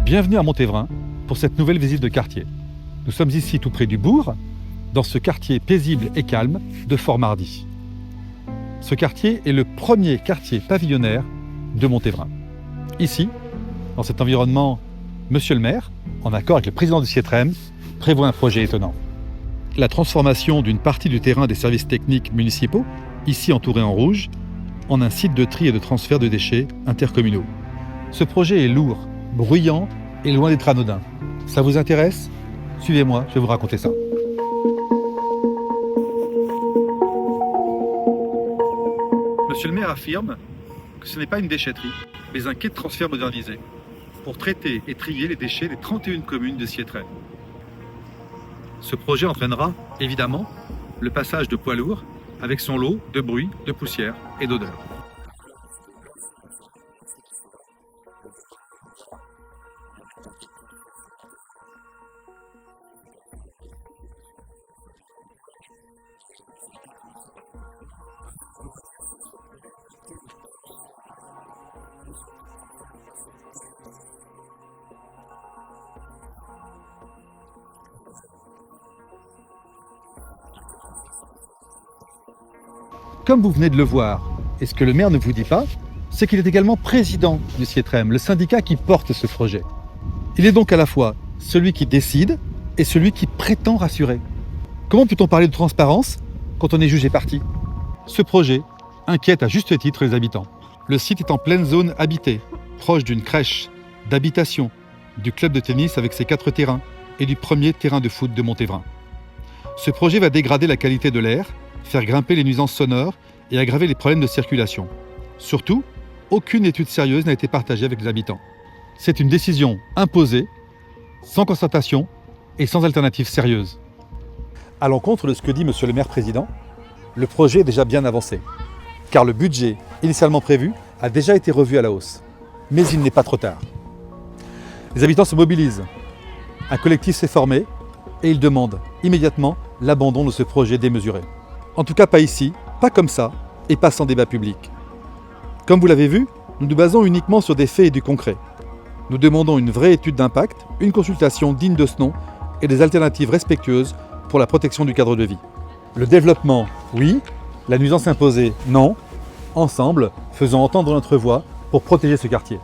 Bienvenue à Montévrain pour cette nouvelle visite de quartier. Nous sommes ici tout près du bourg, dans ce quartier paisible et calme de Fort-Mardy. Ce quartier est le premier quartier pavillonnaire de Montévrain. Ici, dans cet environnement, Monsieur le maire, en accord avec le président du Sietrem, prévoit un projet étonnant. La transformation d'une partie du terrain des services techniques municipaux, ici entouré en rouge, en un site de tri et de transfert de déchets intercommunaux. Ce projet est lourd, bruyant et loin d'être anodin. Ça vous intéresse? Suivez-moi, je vais vous raconter ça. Monsieur le maire affirme que ce n'est pas une déchetterie, mais un quai de transfert modernisé pour traiter et trier les déchets des 31 communes de Sietrem. Ce projet entraînera, évidemment, le passage de poids lourds avec son lot de bruit, de poussière et d'odeur. Comme vous venez de le voir, et ce que le maire ne vous dit pas, c'est qu'il est également président du Sietrem, le syndicat qui porte ce projet. Il est donc à la fois celui qui décide et celui qui prétend rassurer. Comment peut-on parler de transparence quand on est jugé parti? Ce projet inquiète à juste titre les habitants. Le site est en pleine zone habitée, proche d'une crèche, d'habitation, du club de tennis avec ses 4 terrains et du premier terrain de foot de Montévrain. Ce projet va dégrader la qualité de l'air, faire grimper les nuisances sonores et aggraver les problèmes de circulation. Surtout, aucune étude sérieuse n'a été partagée avec les habitants. C'est une décision imposée, sans concertation et sans alternative sérieuse. À l'encontre de ce que dit Monsieur le maire président, le projet est déjà bien avancé, car le budget initialement prévu a déjà été revu à la hausse. Mais il n'est pas trop tard. Les habitants se mobilisent. Un collectif s'est formé et ils demandent immédiatement l'abandon de ce projet démesuré. En tout cas pas ici, pas comme ça, et pas sans débat public. Comme vous l'avez vu, nous nous basons uniquement sur des faits et du concret. Nous demandons une vraie étude d'impact, une consultation digne de ce nom et des alternatives respectueuses pour la protection du cadre de vie. Le développement, oui. La nuisance imposée, non. Ensemble, faisons entendre notre voix pour protéger ce quartier.